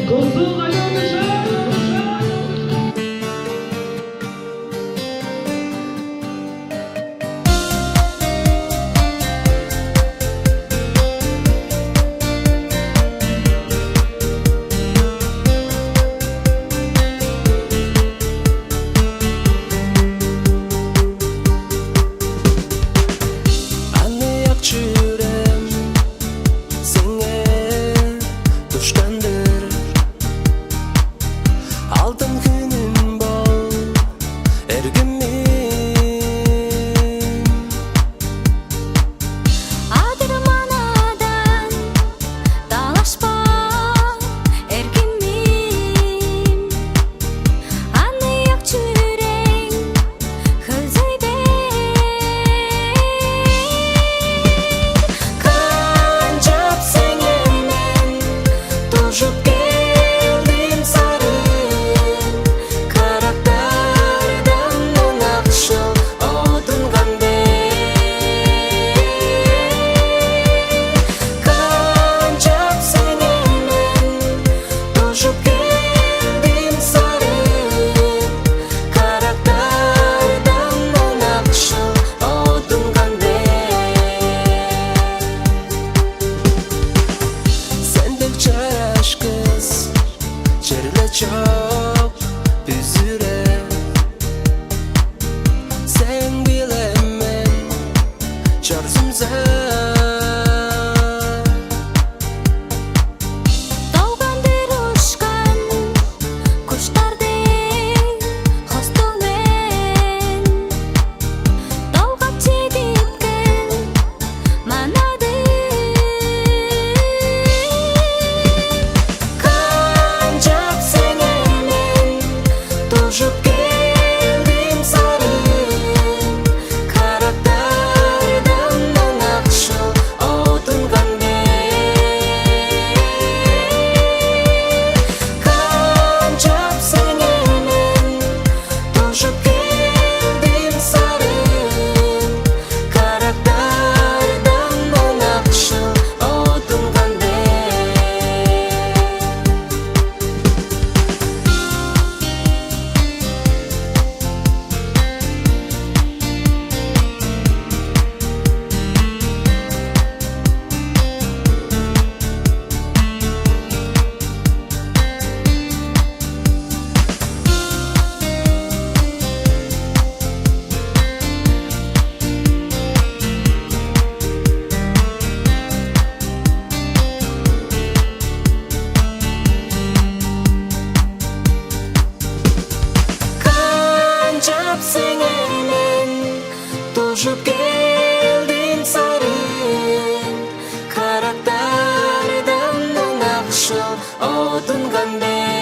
Koltuğun ayağını çağır. Altın günüm bol ergünüm Adırmanadan dalaşma ergünüm Anne yok çürek hızıydı Kancap senenden tuşup geldim sarı çok üzüre sen bilemem çarzımza Doğgandır uçkan kuşlardek hostolmen Doğgat çedipken manadı Kancap senenden tuşup geldim sarı karakterden nakşı odun gande Kancap senenden tuşup geldim sarı karakterden nakşı odun gande Kancap senenden tuşup geldim sarı karakterden nakşı odun gande